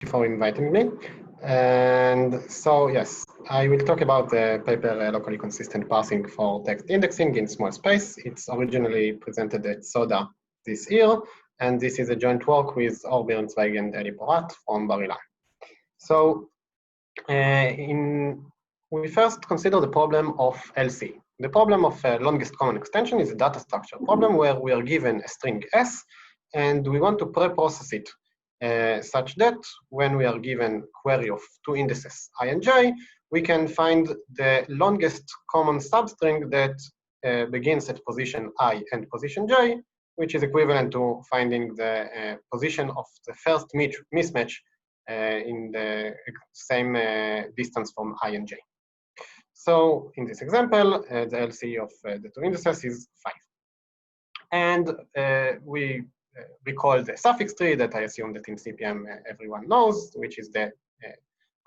you for inviting me. And so, yes, I will talk about the paper locally consistent parsing for text indexing in small space. It's originally presented at SODA this year, and this is a joint work with Or Birnzweig and Eli Porat from Bar-Ilan. So, we first consider the problem of LCE. The problem of longest common extension is a data structure problem where we are given a string S, and we want to pre-process it such that when we are given query of two indices I and j, we can find the longest common substring that begins at position I and position j, which is equivalent to finding the position of the first mismatch in the same distance from I and j. So in this example, the LCE of the two indices is 5. And we recall the suffix tree that I assume that in CPM everyone knows, which is the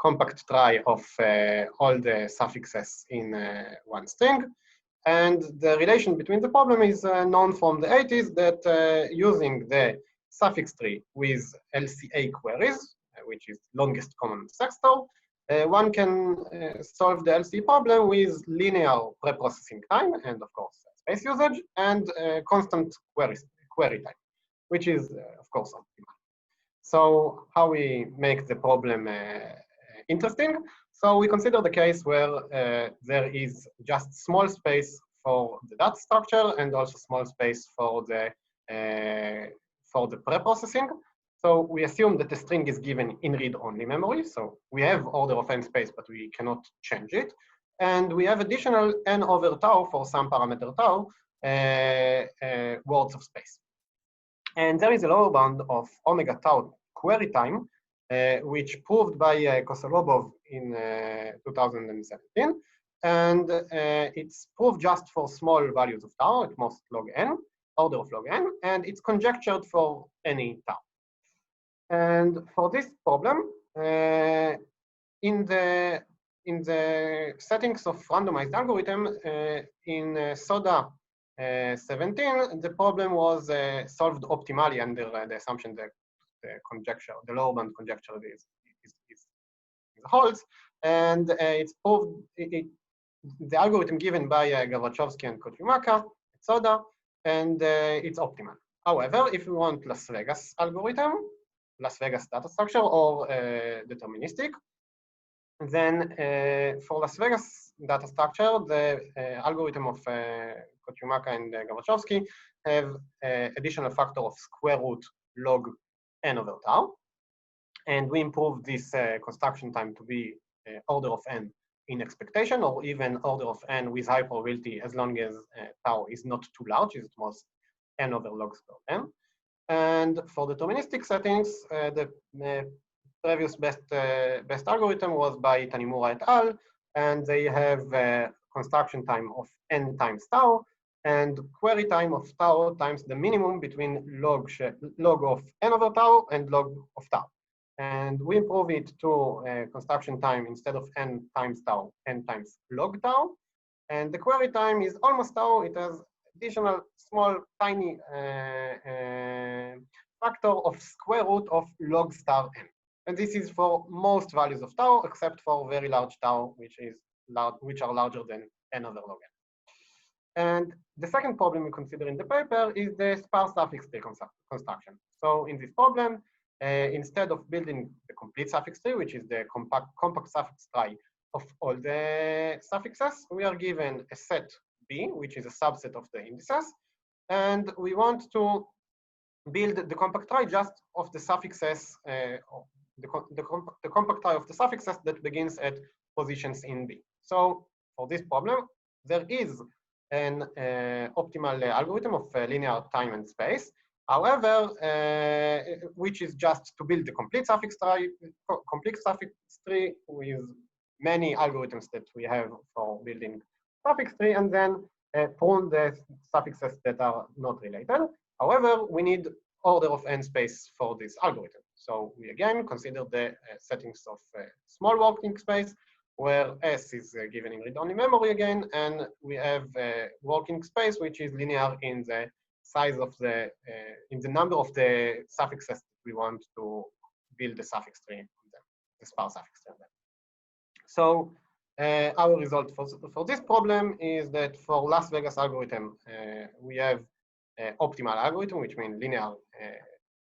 compact trie of all the suffixes in one string. And the relation between the problem is known from the 80s that using the suffix tree with LCA queries, which is longest common sector, one can solve the LCE problem with linear preprocessing time and, of course, space usage and constant query time, which is, of course, optimal. So how we make the problem interesting? So we consider the case where there is just small space for the data structure and also small space for the preprocessing. So we assume that the string is given in read-only memory. So we have order of n space, but we cannot change it. And we have additional n over tau for some parameter tau words of space. And there is a lower bound of omega tau query time, which proved by Kosolobov in 2017. And it's proved just for small values of tau, at most log n, order of log n, and it's conjectured for any tau. And for this problem, in the settings of randomized algorithm in SODA 17, the problem was solved optimally under the assumption that the lower bound conjecture is holds, and it's proved the algorithm given by Gavachowski and Kotyumaka at SODA, and it's optimal. However, if we want Las Vegas algorithm, Las Vegas data structure, or deterministic, then for Las Vegas data structure, the algorithm of Kotyumaka and Gavachowski have additional factor of square root log n over tau. And we improve this construction time to be order of n in expectation, or even order of n with high probability as long as tau is not too large, is at most n over log square n. And for deterministic settings, the previous best algorithm was by Tanimura et al. And they have construction time of n times tau and query time of tau times the minimum between log of n over tau and log of tau. And we improve it to construction time instead of n times tau, n times log tau. And the query time is almost tau. It has additional small, tiny factor of square root of log star n. And this is for most values of tau, except for very large tau, which are larger than n over log n. And the second problem we consider in the paper is the sparse suffix tree construction. So in this problem, instead of building the complete suffix tree, which is the compact suffix tree of all the suffixes, we are given a set B, which is a subset of the indices, and we want to build the compact trie just of the suffixes, the compact trie of the suffixes that begins at positions in B. So for this problem, there is an optimal algorithm of linear time and space. However, which is just to build the complete suffix tree with many algorithms that we have for building suffix tree, and then prune the suffixes that are not related. However, we need order of n space for this algorithm. So we again consider the settings of small working space, where S is given in read-only memory again, and we have working space which is linear in the size of the, in the number of the suffixes that we want to build the suffix tree on them, the sparse suffix tree on them. So our result for this problem is that for Las Vegas algorithm, we have optimal algorithm, which means linear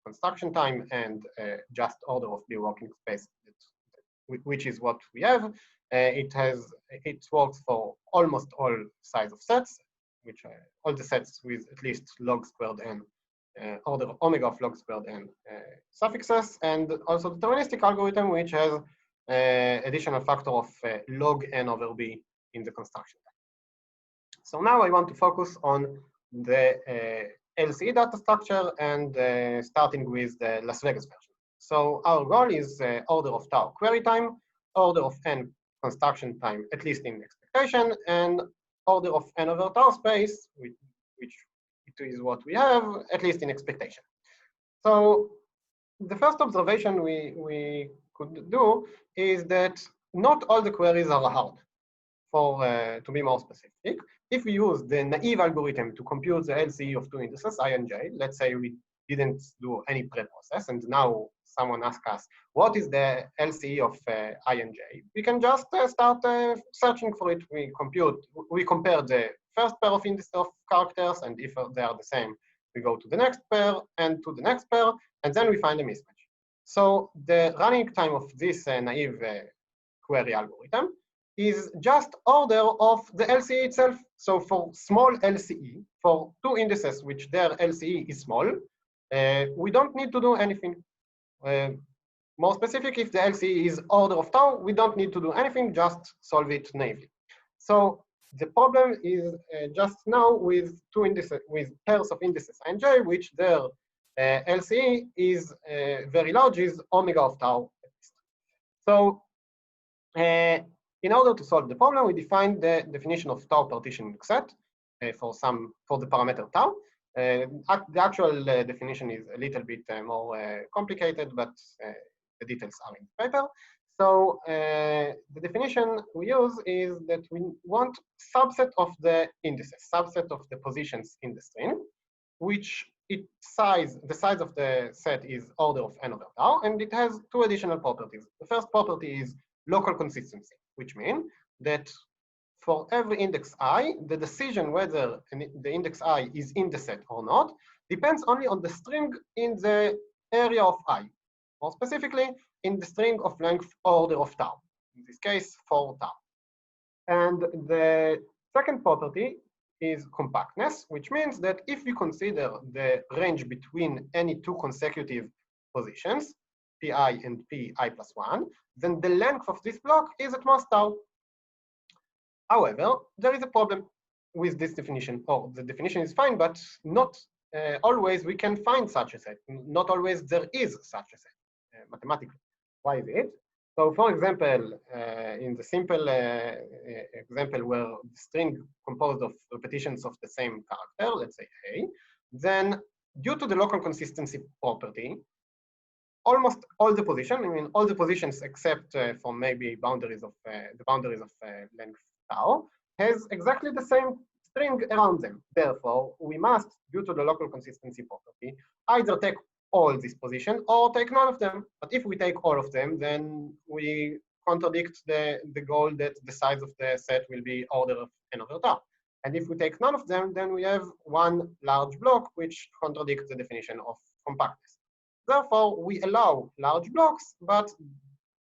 construction time and just order of the working space, which is what we have. It works for almost all size of sets, which all the sets with at least log squared n, order omega of log squared n suffixes, and also deterministic algorithm, which has additional factor of log n over b in the construction. So now I want to focus on the LCE data structure and starting with the Las Vegas version. So our goal is order of tau query time, order of n construction time, at least in expectation, and order of n over tau space, which is what we have, at least in expectation. So the first observation we could do is that not all the queries are hard. To be more specific, if we use the naive algorithm to compute the LCE of two indices, I and j, let's say we didn't do any pre-process, and now someone asks us, what is the LCE of I and j? We can just start searching for it. We compare the first pair of indices of characters, and if they are the same, we go to the next pair and to the next pair, and then we find a mismatch. So the running time of this naive query algorithm is just order of the LCE itself. So for small LCE, for two indices which their LCE is small, we don't need to do anything. More specific, if the LCE is order of tau, we don't need to do anything, just solve it naively. So the problem is just now with two indices, with pairs of indices I and j, which their LCE is very large, is omega of tau. So in order to solve the problem, we define the definition of tau partitioning set for the parameter tau. The actual definition is a little bit more complicated, but the details are in the paper. So the definition we use is that we want subset of the indices, subset of the positions in the string, which the size of the set is order of n over tau, and it has two additional properties. The first property is local consistency, which means that for every index I, the decision whether the index I is in the set or not depends only on the string in the area of I, more specifically in the string of length order of tau, in this case 4 tau. And the second property is compactness, which means that if we consider the range between any two consecutive positions, pi and pi plus 1, then the length of this block is at most tau. However, there is a problem with this definition. Oh, the definition is fine, but not always we can find such a set. Not always there is such a set mathematically. Why is it? So for example, in the simple example where the string composed of repetitions of the same character, let's say A, then due to the local consistency property, almost all the positions, I mean all the positions except for maybe boundaries of length tau, has exactly the same string around them. Therefore, we must, due to the local consistency property, either take all these positions or take none of them. But if we take all of them, then we contradict the goal that the size of the set will be order of n over tau. And if we take none of them, then we have one large block which contradicts the definition of compactness. Therefore, we allow large blocks, but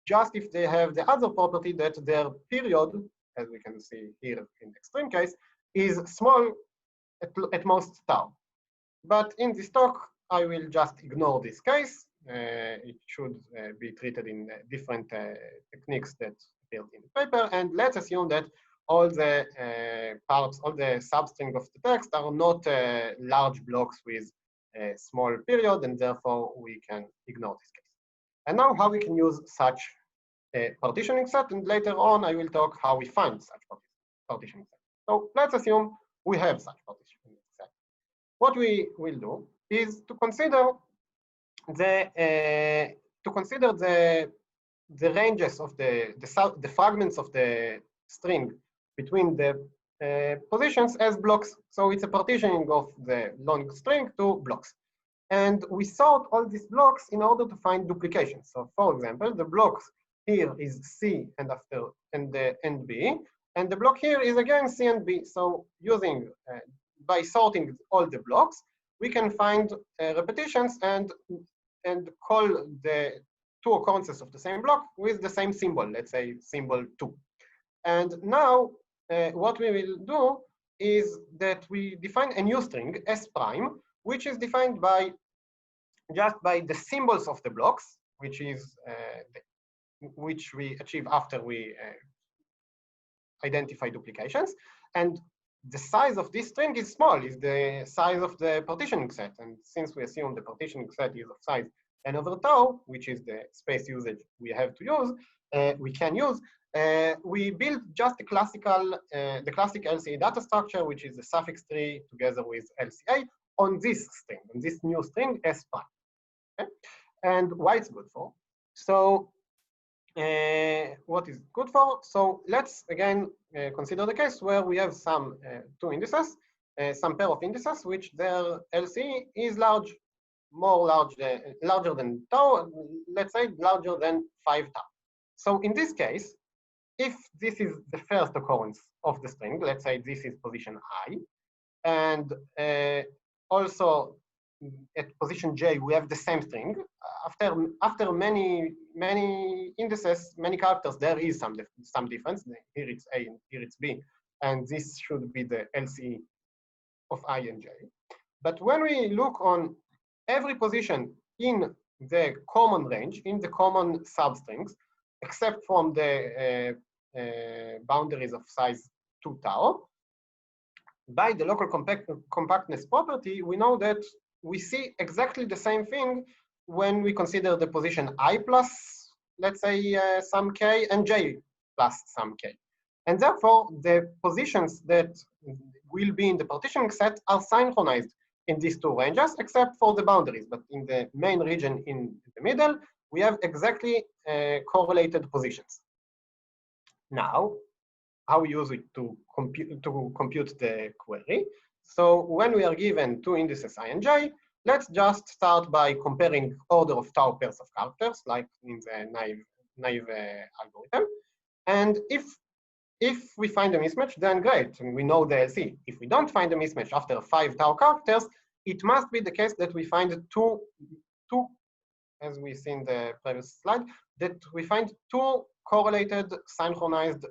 just if they have the other property that their period, as we can see here in the extreme case, is small at most tau. But in this talk, I will just ignore this case. It should be treated in different techniques that appeared in the paper. And let's assume that all the parts, all the substring of the text are not large blocks with a small period, and therefore we can ignore this case. And now how we can use such a partitioning set, and later on I will talk how we find such partitioning set. So let's assume we have such partitioning set. What we will do is to consider the ranges of the fragments of the string between the positions as blocks. So it's a partitioning of the long string to blocks. and we sort all these blocks in order to find duplications. So for example, the blocks here is C and B, and the block here is again C and B. So using, by sorting all the blocks, we can find repetitions and call the two occurrences of the same block with the same symbol, let's say symbol 2. And now what we will do is that we define a new string, S prime, which is defined by just by the symbols of the blocks, which is which we achieve after we identify duplications. And the size of this string is small, is the size of the partitioning set. And since we assume the partitioning set is of size n over tau, which is the space usage we have to use, we can use, we build just the classic LCE data structure, which is the suffix tree together with LCA on this string, on this new string S prime. Okay? And why it's good for? So what is good for? So let's again consider the case where we have some two indices, some pair of indices, which their LCE is large, larger than tau, let's say larger than 5 tau. So in this case, if this is the first occurrence of the string, let's say this is position I, and also at position J we have the same string. After many indices, many characters, there is some difference. Here it's A and here it's B, and this should be the LCE of I and J. But when we look on every position in the common range, in the common substrings, except from the boundaries of size 2 tau, by the local compactness property, we know that we see exactly the same thing when we consider the position I plus, let's say, some k, and j plus some k. And therefore, the positions that will be in the partitioning set are synchronized in these two ranges, except for the boundaries. But in the main region in the middle, we have exactly correlated positions. Now, how we use it to compute the query. So when we are given two indices I and j, let's just start by comparing order of tau pairs of characters, like in the naive algorithm. And if we find a mismatch, then great, and we know the LC. If we don't find a mismatch after 5 tau characters, it must be the case that we find two, as we see in the previous slide, that we find two correlated, synchronized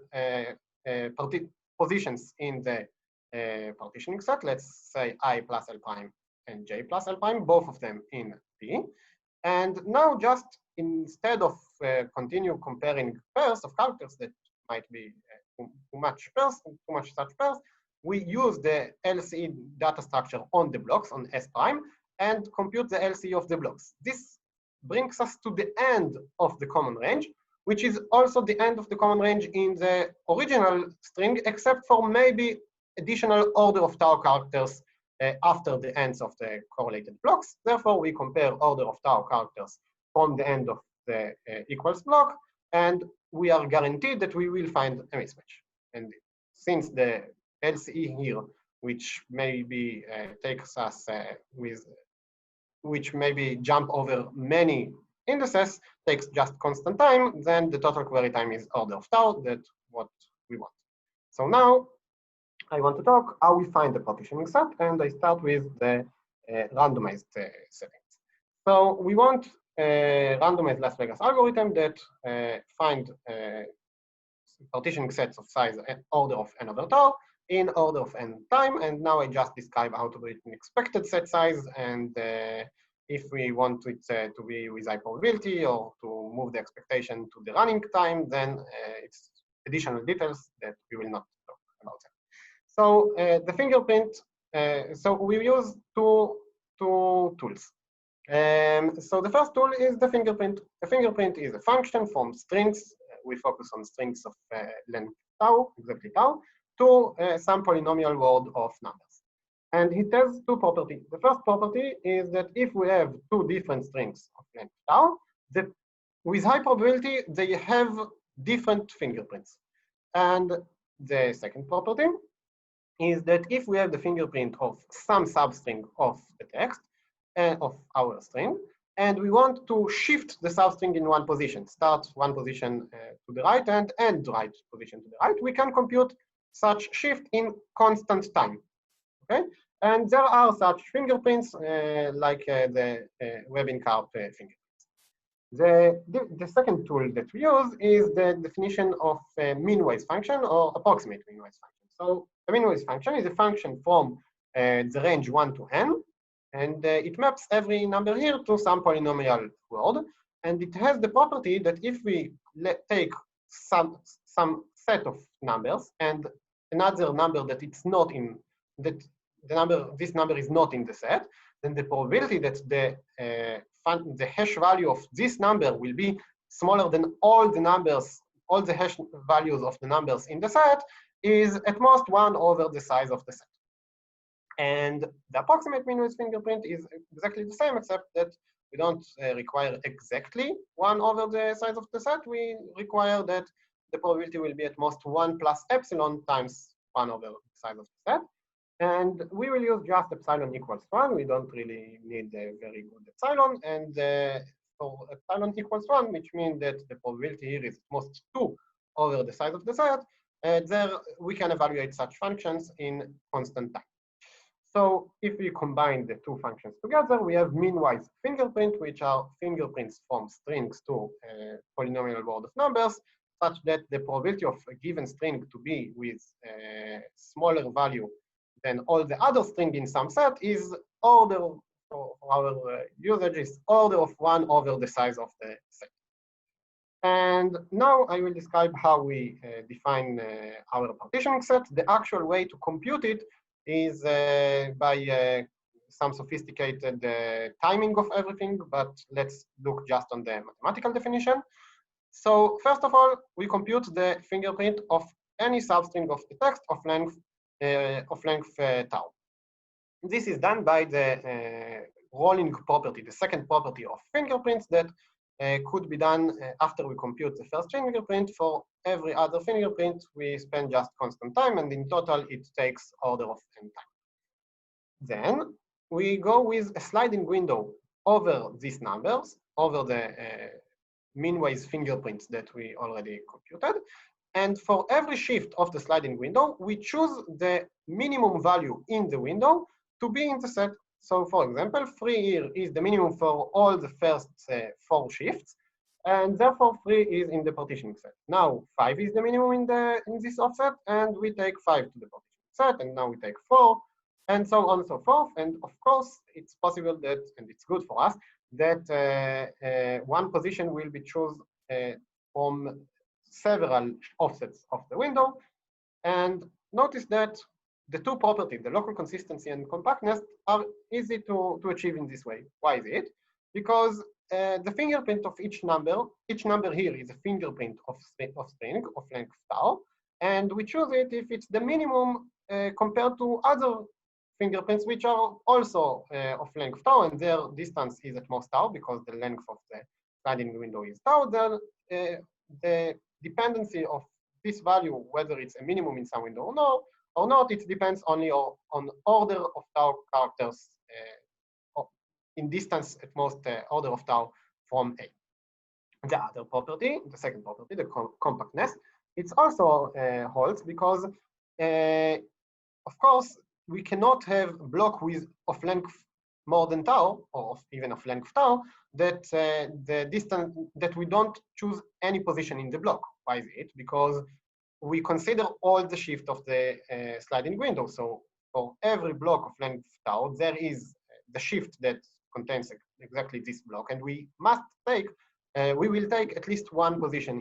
positions in the partitioning set. Let's say I plus L prime and J plus L prime, both of them in P. And now just instead of continue comparing pairs of characters that might be too much such pairs, we use the LCE data structure on the blocks on S prime and compute the LCE of the blocks. This brings us to the end of the common range, which is also the end of the common range in the original string, except for maybe additional order of tau characters after the ends of the correlated blocks. Therefore, we compare order of tau characters from the end of the equals block, and we are guaranteed that we will find a mismatch. And since the LCE here, which maybe takes us which maybe jump over many indices, takes just constant time, then the total query time is order of tau. That's what we want. So now I want to talk how we find the partitioning set, and I start with the randomized settings. So we want a randomized Las Vegas algorithm that find partitioning sets of size and order of n over tau in order of n time. And now I just describe how to do it in expected set size. And if we want it to be with high probability or to move the expectation to the running time, then it's additional details that we will not talk about. So the fingerprint, so we use two tools. So the first tool is the fingerprint. The fingerprint is a function from strings. We focus on strings of length tau, exactly tau, to some polynomial word of numbers. And it has two properties. The first property is that if we have two different strings of length tau, with high probability, they have different fingerprints. And the second property is that if we have the fingerprint of some substring of the text, of our string, and we want to shift the substring in one position, start one position to the right and end the right position to the right, we can compute such shift in constant time. Okay, and there are such fingerprints like the web-in-cart fingerprint. The second tool that we use is the definition of a meanwise function or approximate meanwise function. So a meanwise function is a function from the range 1 to n, and it maps every number here to some polynomial word. And it has the property that if we take some set of numbers and another number that it's not in, that this number is not in the set, then the probability that the hash value of this number will be smaller than all the numbers, all the hash values of the numbers in the set is at most 1 over the size of the set. And the approximate meanwise fingerprint is exactly the same, except that we don't require exactly 1 over the size of the set. We require that the probability will be at most 1 plus epsilon times 1 over the size of the set. And we will use just epsilon equals 1. We don't really need a very good epsilon. And for epsilon equals 1, which means that the probability here is at most 2 over the size of the set, there we can evaluate such functions in constant time. So if we combine the two functions together, we have meanwise fingerprint, which are fingerprints from strings to a polynomial word of numbers, such that the probability of a given string to be with a smaller value than all the other string in some set is order, for our usage is order of 1 over the size of the set. And now I will describe how we define our partitioning set. The actual way to compute it is by some sophisticated timing of everything, but let's look just on the mathematical definition. So first of all, we compute the fingerprint of any substring of the text of length tau. This is done by the rolling property, the second property of fingerprints that could be done after we compute the first fingerprint. For every other fingerprint, we spend just constant time, and in total, it takes order of n time. Then we go with a sliding window over these numbers, over the meanwise fingerprints that we already computed. And for every shift of the sliding window, we choose the minimum value in the window to be in the set. So for example, 3 here is the minimum for all the first 4 shifts, and therefore 3 is in the partitioning set. Now 5 is the minimum in this offset, and we take 5 to the partitioning set, and now we take 4, and so on and so forth. And of course, it's possible that, and it's good for us, that one position will be chosen from several offsets of the window. And notice that the two properties, the local consistency and compactness, are easy to achieve in this way. Why is it? Because the fingerprint of each number here is a fingerprint of string of length tau, and we choose it if it's the minimum compared to other fingerprints which are also of length tau, and their distance is at most tau because the length of the sliding window is tau. Then the dependency of this value, whether it's a minimum in some window or not, it depends only on order of tau characters in distance at most order of tau from A. The other property, the second property, the compactness, it's also holds because, of course, we cannot have a block of length more than tau, or even of length tau, that the distance that we don't choose any position in the block. Why is it? Because we consider all the shift of the sliding window. So for every block of length tau, there is the shift that contains exactly this block, and we must take. We will take at least one position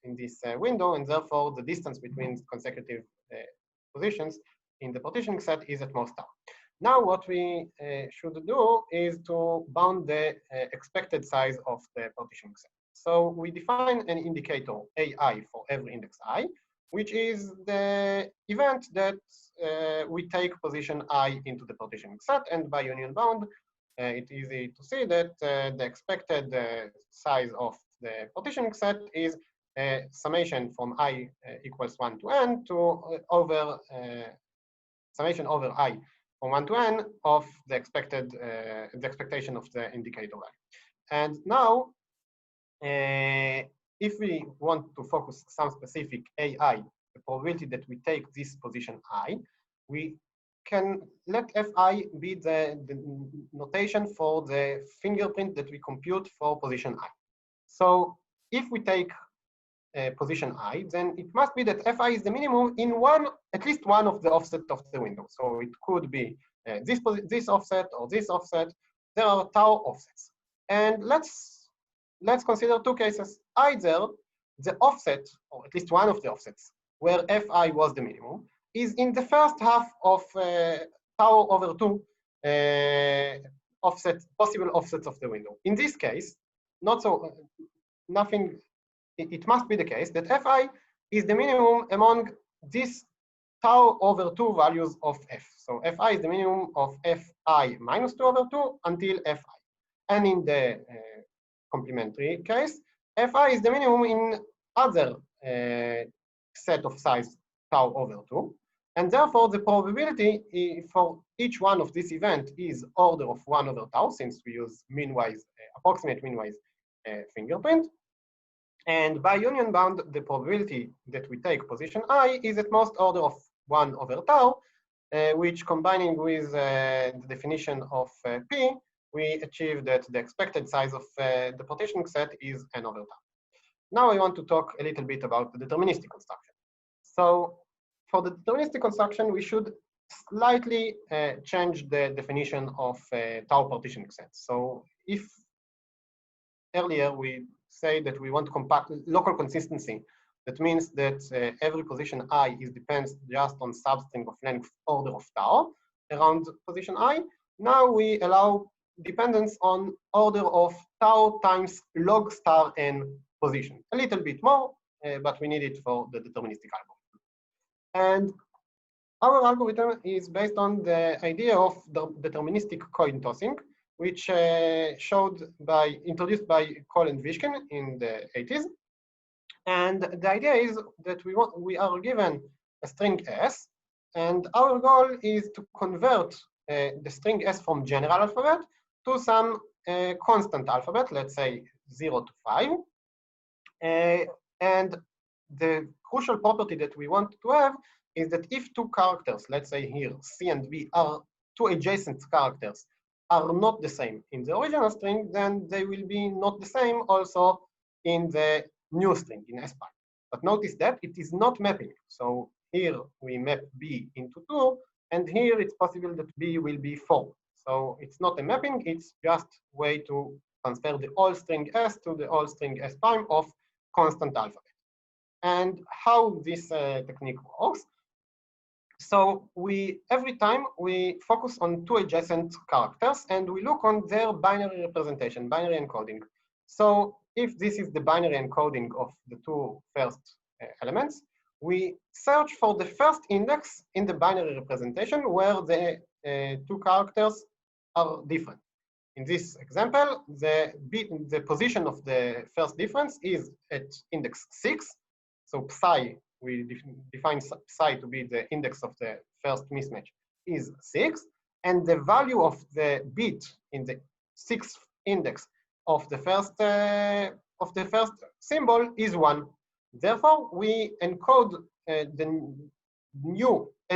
in this window, and therefore the distance between consecutive positions in the partitioning set is at most tau. Now what we should do is to bound the expected size of the partitioning set. So we define an indicator AI for every index I, which is the event that we take position I into the partitioning set, and by union bound, it's easy to see that the expected size of the partitioning set is summation from I equals 1 to n to over summation over I from 1 to n of the expectation of the indicator value. And now, if we want to focus some specific AI, the probability that we take this position I, we can let Fi be the notation for the fingerprint that we compute for position I. So if we take position I, then it must be that Fi is the minimum in at least one of the offset of the window. So it could be this offset or this offset. There are tau offsets. And let's consider two cases. Either the offset, or at least one of the offsets, where Fi was the minimum, is in the first half of tau over 2 possible offsets of the window. In this case, it must be the case that Fi is the minimum among these tau over 2 values of F. So Fi is the minimum of Fi minus 2 over 2 until Fi. And in the complementary case, Fi is the minimum in other set of size tau over 2. And therefore, the probability for each one of this event is order of 1 over tau, since we use meanwise, approximate meanwise fingerprint. And by union bound, the probability that we take position I is at most order of 1 over tau, which combining with the definition of P, we achieve that the expected size of the partitioning set is n over tau. Now I want to talk a little bit about the deterministic construction. So for the deterministic construction, we should slightly change the definition of tau partitioning sets. So if earlier we say that we want compact local consistency, that means that every position I depends just on substring of length order of tau around position I. Now we allow dependence on order of tau times log star n position. A little bit more, but we need it for the deterministic algorithm. And our algorithm is based on the idea of the deterministic coin tossing, which introduced by Cole and Vishkin in the 80s. And the idea is that we are given a string S, and our goal is to convert the string S from general alphabet to some constant alphabet, let's say 0 to 5. And the crucial property that we want to have is that if two characters, let's say here C and B, are two adjacent characters, are not the same in the original string, then they will be not the same also in the new string, in S prime. But notice that it is not mapping. So here we map B into 2, and here it's possible that B will be 4. So it's not a mapping, it's just a way to transfer the whole string S to the whole string S prime of constant alphabet. And how this technique works. So every time we focus on two adjacent characters and we look on their binary representation, binary encoding. So if this is the binary encoding of the two first elements, we search for the first index in the binary representation where the two characters are different. In this example, the position of the first difference is at index 6. So psi, we define psi to be the index of the first mismatch, is 6. And the value of the bit in the 6th index of the first symbol is 1. Therefore, we encode a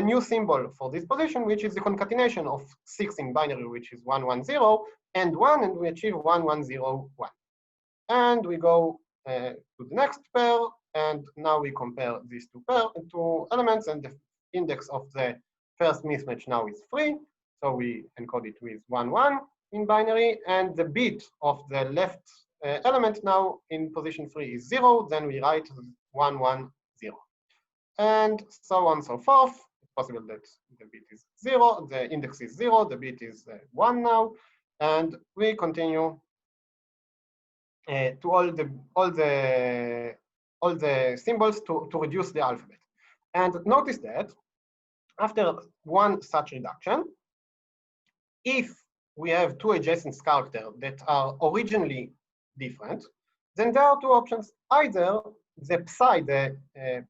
new symbol for this position, which is the concatenation of 6 in binary, which is 1, 1, 0, and 1, and we achieve 1, 1, 0, 1. And we go to the next pair, and now we compare these two elements, and the index of the first mismatch now is 3. So we encode it with 1, 1 in binary, and the bit of the left element now in position 3 is 0. Then we write 1, 1, 0. And so on and so forth. It's possible that the bit is 0, the index is 0, the bit is 1 now, and we continue to all the symbols to reduce the alphabet. And notice that after one such reduction, if we have two adjacent characters that are originally different, then there are two options. Either the psi, the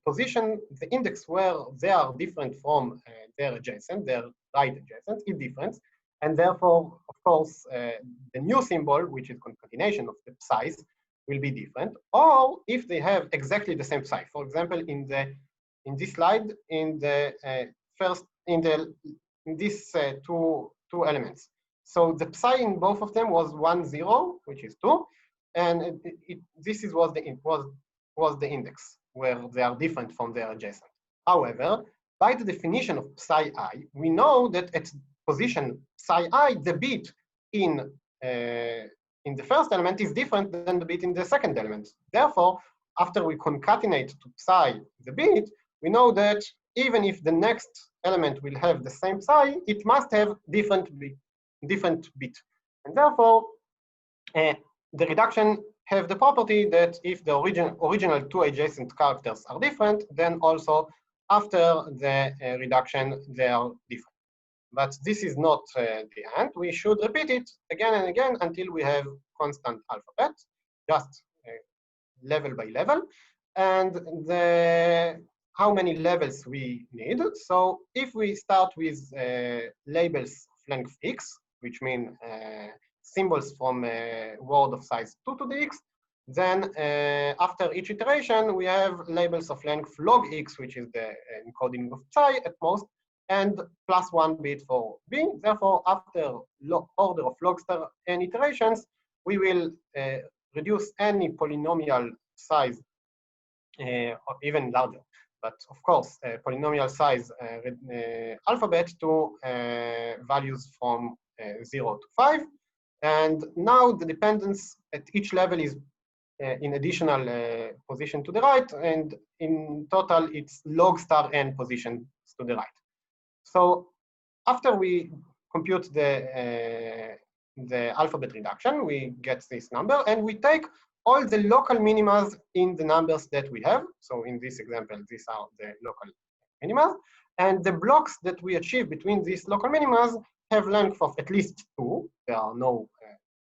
position, the index where they are different from their adjacent, their right adjacent, is different. And therefore, of course, the new symbol, which is concatenation of the psi's, will be different. Or if they have exactly the same psi. For example, in this slide, in the these two elements. So the psi in both of them was 1, 0, which is 2, and was the index where they are different from their adjacent. However, by the definition of psi I, we know that at position psi I, the bit in the first element is different than the bit in the second element. Therefore, after we concatenate to psi the bit, we know that even if the next element will have the same psi, it must have different bit. And therefore, the reduction have the property that if the original two adjacent characters are different, then also after the reduction, they are different. But this is not the end. We should repeat it again and again until we have constant alphabet, just level by level. And how many levels we need. So if we start with labels of length x, which mean symbols from a word of size 2 to the x, then after each iteration, we have labels of length log x, which is the encoding of psi at most, and plus 1 bit for b. Therefore, after order of log star n iterations, we will reduce any polynomial size, or even larger, but of course, polynomial size alphabet to values from 0 to 5. And now the dependence at each level is in additional position to the right, and in total, it's log star n positions to the right. So after we compute the alphabet reduction, we get this number, and we take all the local minimas in the numbers that we have. So in this example, these are the local minimas. And the blocks that we achieve between these local minimas have length of at least 2. There are no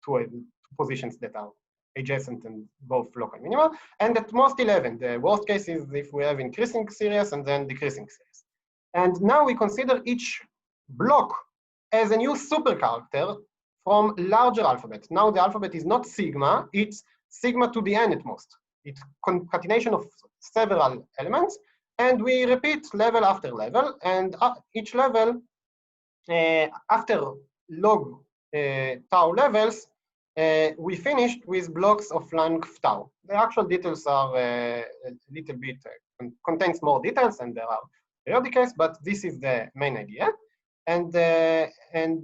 two positions that are adjacent in both local minima. And at most 11. The worst case is if we have increasing series and then decreasing series. And now we consider each block as a new super character from larger alphabet. Now the alphabet is not sigma, it's sigma to the n at most. It's concatenation of several elements, and we repeat level after level, and each level, after log tau levels, we finished with blocks of length tau. The actual details are a little bit, contains more details, and there are periodic, but this is the main idea. And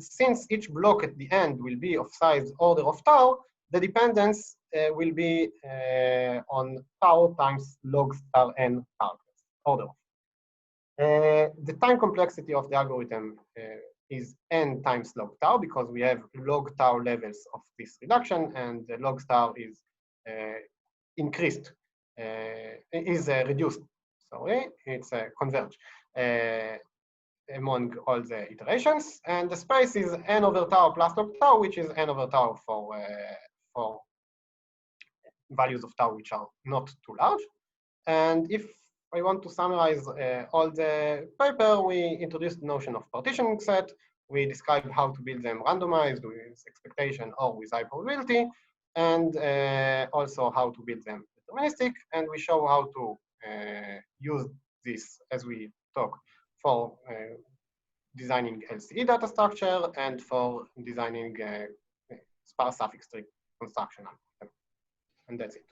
since each block at the end will be of size order of tau, the dependence will be on tau times log star n characters, order of. The time complexity of the algorithm is n times log tau, because we have log tau levels of this reduction, and the log star is increased, reduced, sorry, it's converged among all the iterations. And the space is n over tau plus log tau, which is n over tau for values of tau which are not too large. And if I want to summarize all the paper, we introduced the notion of partitioning set. We described how to build them randomized with expectation or with high probability, and also how to build them deterministic. And we show how to use this, as we talk, for designing LCE data structure and for designing sparse suffix tree construction. And that's it.